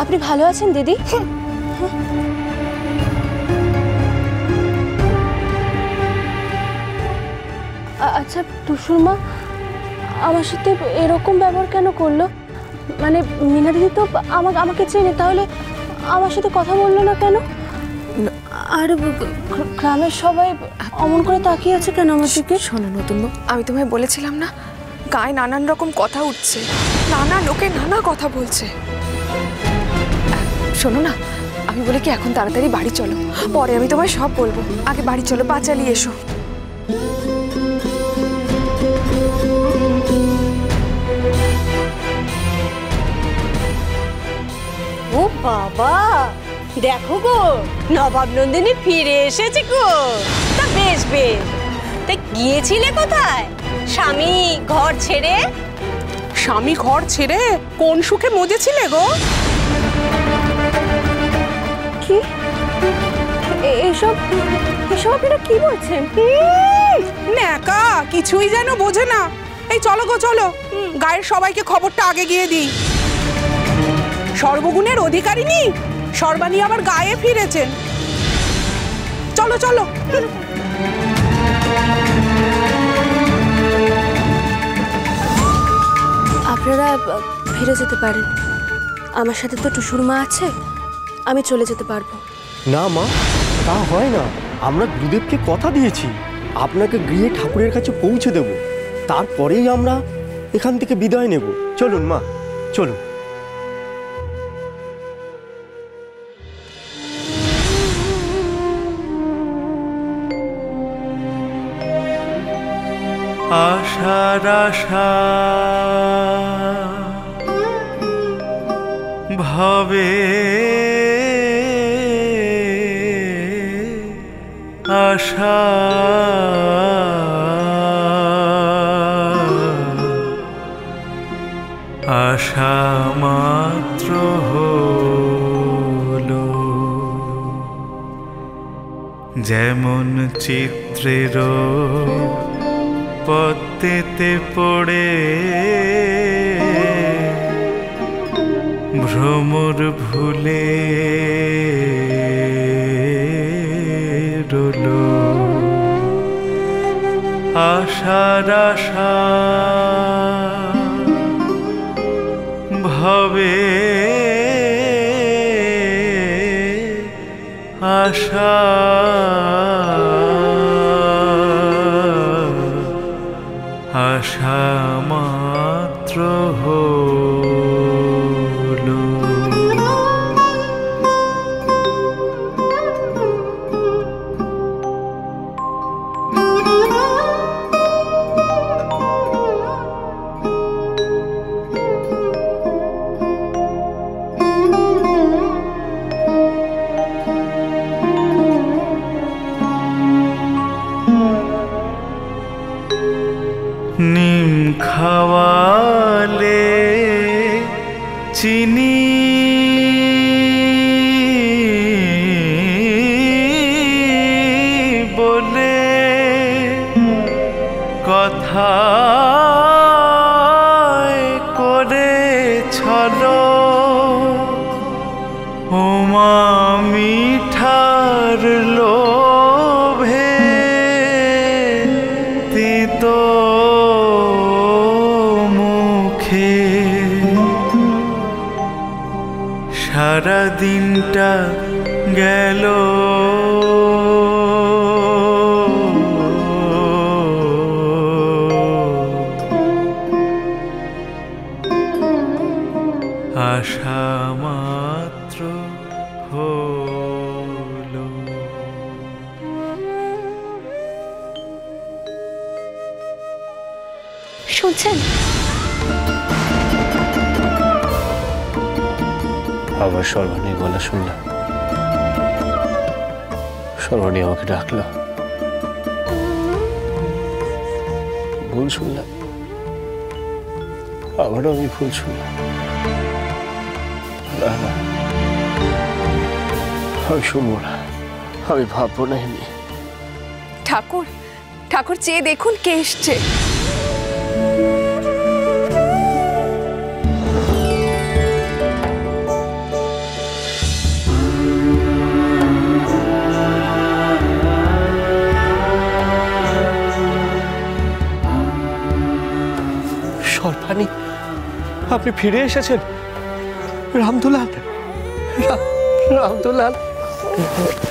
আপনি ভালো আছেন দিদি? আচ্ছা টুসুর মা আমার সাথে এরকম ব্যবহার কেন করলো? মানে মিনা দিদি তো আমাকে চেনে, তাহলে আমার সাথে কথা বললো না কেন? আর গ্রামের সবাই অমন করে তাকিয়ে আছে কেন আমার দিকে? শোনো নতুন, আমি তোমায় বলেছিলাম না গায়ে নানান রকম কথা উঠছে, নানা লোকে নানা কথা বলছে। শোনো না, আমি বলি কি এখন তাড়াতাড়ি বাড়ি চলো, পরে আমি তোমায় সব বলবো। আগে বাড়ি চলো, পা চালিয়ে এসো। ও বাবা, দেখো গো নবাব নন্দিনী ফিরে এসেছে গো। তা বেশ বেশ, তা গিয়েছিলে কোথায়? স্বামী ঘর ছেড়ে? স্বামী ঘর ছেড়ে কোন সুখে মজেছিলে গো? কি এসব আপনারা কি বলছেন? ন্যাকা কিছুই যেন বোঝে না। এই চলো গো চলো, গায়ের সবাইকে খবরটা আগে গিয়ে দিই। সর্বগুণের অধিকারিণী সর্বাণী আবার গায়ে ফিরেছেন। চলো চলো। আপনারা ফিরে যেতে পারেন, আমার সাথে তো টুসুর মা আছে, আমি চলে যেতে পারবো। না মা, তা হয় না। আমরা গুরুদেবকে কথা দিয়েছি আপনাকে গৃহে ঠাকুরের কাছে পৌঁছে দেব, তারপরেই আমরা এখান থেকে বিদায় নেব। চলুন মা, চলুন। আশার আশা ভবে আশা আশা মাত্র হলো যেমন চিত্রের পদ্মেতে পড়ে ভ্রমর ভুলে রলো আশার আশা ভবে আশা আশা মাত্র হলো নিম খাওয়ালে চিনি বলে কথা করে ছলো ওমা মিঠার লোভে তিতো মুখে সারা দিনটা গেল আশা মাত্র হলো শুনছেন? আবার সর্বাণীর গলা শুনলাম। সর্বাণী আমাকে ডাকলো, ভুল শুনলাম, আবারও আমি ভুল শুনলাম। না না, আমি শুনবো না, আমি ভাববো না। এমনি ঠাকুর ঠাকুর চেয়ে দেখুন কে এসছে। আপনি আপনি ফিরে এসেছেন রামদুলাল। রামদুলাল,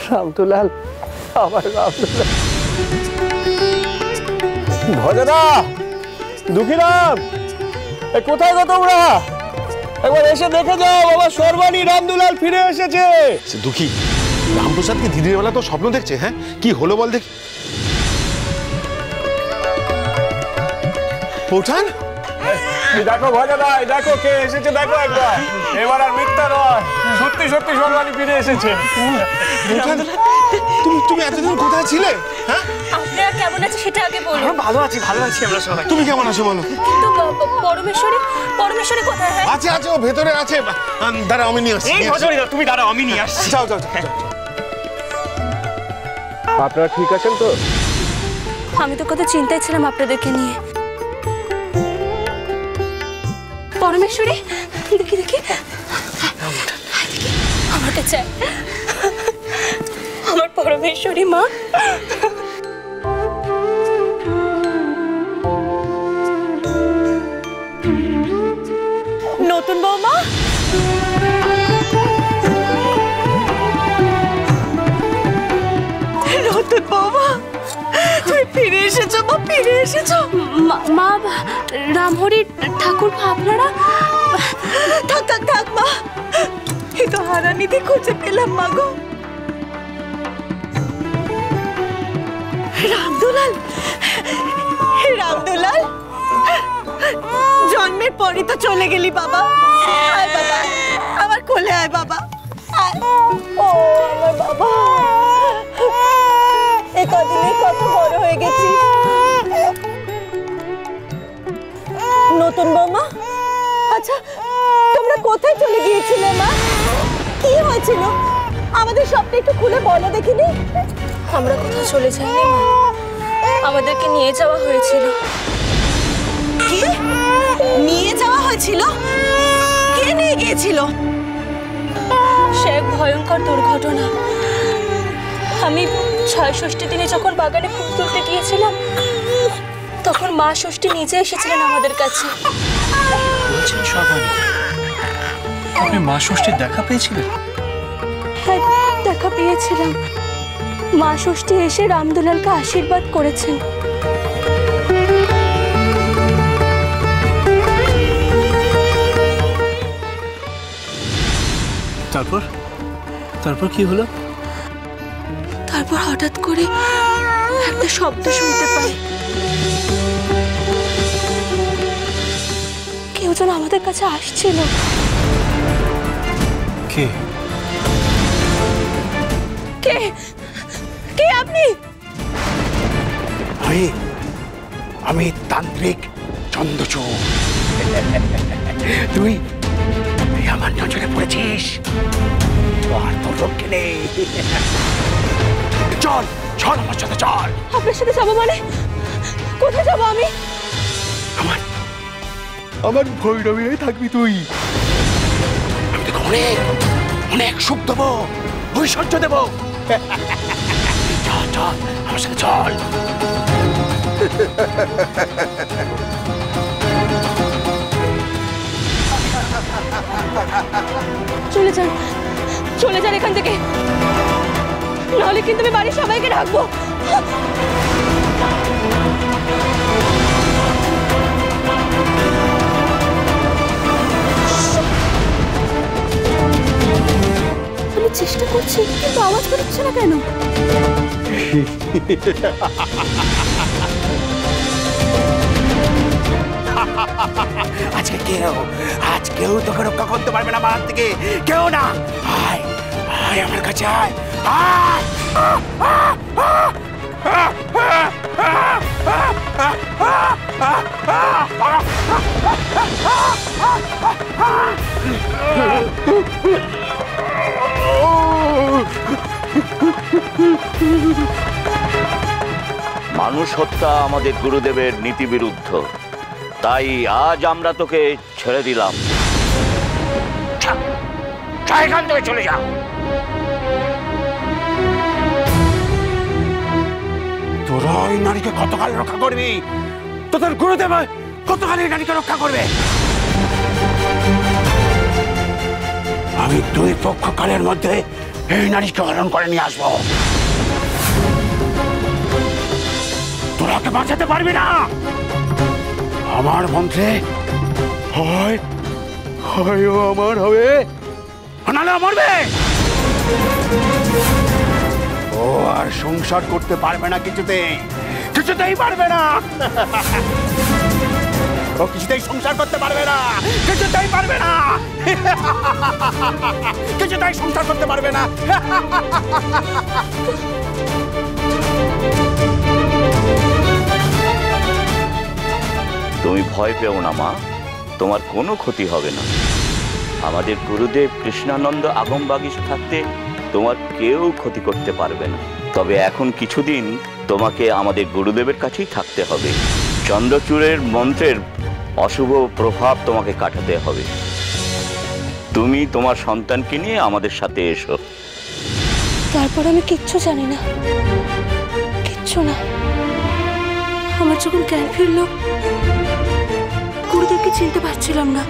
রামদুলাল, আমার রামদুলাল। ভজনা, দুঃখীরাম, কোথায় গো তোমরা? একবার এসে দেখে যাও, বাবা সর্বাণী রামদুলাল ফিরে এসেছে। দুঃখী, রামপ্রসাদকে দিনের বেলা তো স্বপ্ন দেখছে। হ্যাঁ, কি হলো বল দেখি। পৌঁছান, দেখো ভজনা, দেখো কে এসেছে, দেখো একবার। এবার আর মিথ্যা নয়, সত্যি সত্যি সর্বাণী ফিরে এসেছে। পৌঁছান, তুমি এতদিন কোথায় ছিলে? হ্যাঁ, আপনারা কেমন আছে সেটা আগে বলুন। ভালো আছি আমরা সবাই। তুমি কেমন আছো বলো? কিন্তু পরমেশ্বরী কোথায়? আছে আছে, ও ভেতরে আছে। দাঁড়াও, আমি নিয়ে আসছি। তুমি দাঁড়াও, আমি নিয়ে আসছি। যাও যাও। আপনারা ঠিক আছেন তো? আমি তো কত চিন্তায় ছিলাম আপনাদেরকে নিয়ে। পরমেশ্বরী, দেখি আমার কাছে আমার পরমেশ্বরী মা। নতুন বৌমা, নতুন বৌমা, তুমি ফিরে এসেছো মা, ফিরে এসেছো। মা, রামহরি ঠাকুর আপনারা? থাক মা, এই তো হারানিতে খুঁজে পেলাম মা গো। রামদুলাল, জন্মের পরই তো চলে গেলি বাবা। আয় বাবা, আমার কোলে আয় বাবা। ও আমার বাবা, এ কদিনে কত বড় হয়ে গেছি। নতুন বৌমা, আচ্ছা তোমরা কোথায় চলে গিয়েছিলে মা? কি হয়েছিল আমাদের সবটা একটু খুলে বলো দেখিনি। আমরা কোথাও চলে যাইনি মা, আমাদেরকে নিয়ে যাওয়া হয়েছিল। কি নিয়ে যাওয়া হয়েছিল? কে নিয়ে গিয়েছিল? সে এক ভয়ঙ্কর দুর্ঘটনা। আমি ৬ষষ্ঠী দিনে যখন বাগানে ফুল তুলতে গিয়েছিলাম, তখন মা ষষ্ঠী নিজে এসেছিলেন আমাদের কাছে। বলছেন সর্বাণী, আপনি মা ষষ্ঠীর দেখা পেয়েছিলেন? হ্যাঁ, দেখা পেয়েছিলাম। মা ষষ্ঠী এসে রামদুলালকে আশীর্বাদ করেছেন। তারপর কি হলো? তারপর হঠাৎ করে একটা শব্দ শুনতে পাই। কেউ যেন আমাদের কাছে আসছিল। কে? কে কে আপনি? আমি তান্ত্রিক চন্দ্রচূড়। তুই আমার নজরে পড়েছিস, আর তোর রক্ষে নেই। চল চল আমার সাথে চল। আপনার সাথে যাবো মানে? কোথায় যাবো আমি? আমার ভৈরবী হয়ে থাকবি তুই। আমি তোকে অনেক অনেক সুখ দেবো, ঐশ্বর্য দেবো। চল চল আমার সাথে চল। চলে যান এখান থেকে, নাহলে কিন্তু আমি বাড়ির সবাইকে ডাকবো। আমি চেষ্টা করছি, কিন্তু আওয়াজ বেরোচ্ছে না কেন? আজকেও তোকে রক্ষা করতে পারবে না আমার হাত থেকে কেউ না। আয় আয় আমার কাছে আয়। মানুষ হত্যা আমাদের গুরুদেবের নীতি বিরুদ্ধ, তাই আজ আমরা তোকে ছেড়ে দিলাম। এখান থেকে চলে যা। তোরা ওই নারীকে কতকাল রক্ষা করবি? তোদের গুরুদেব কতকাল এই নারীকে রক্ষা করবে? আমি 2 পক্ষকালের মধ্যে এই নারীকে হরণ করে নিয়ে আসবো। তোরা ওকে বাঁচাতে পারবি না। আমার মন্ত্রে হয় হয় ও আমার হবে, নাহলে মরবে। ও আর সংসার করতে পারবে না, কিছুতেই পারবে না। ও কিছুতেই সংসার করতে পারবে না, কিছুতেই পারবে না, কিছুতেই সংসার করতে পারবে না। তুমি ভয় পেও না মা, তোমার কোনো ক্ষতি হবে না। আমাদের গুরুদেব কৃষ্ণানন্দ আগমবাগীশ থাকতে তোমার কেউ ক্ষতি করতে পারবে না। তবে এখন কিছুদিন তোমাকে আমাদের গুরুদেবের কাছেই থাকতে হবে। চন্দ্রচূড়ের মন্ত্রের অশুভ প্রভাব তোমাকে কাটাতে হবে। তুমি তোমার সন্তানকে নিয়ে আমাদের সাথে এসো। তারপর আমি কিচ্ছু জানি না, কিচ্ছু না। আমার যখন জ্ঞান ফিরল, গুরুদেবকে চিনতে পারছিলাম না।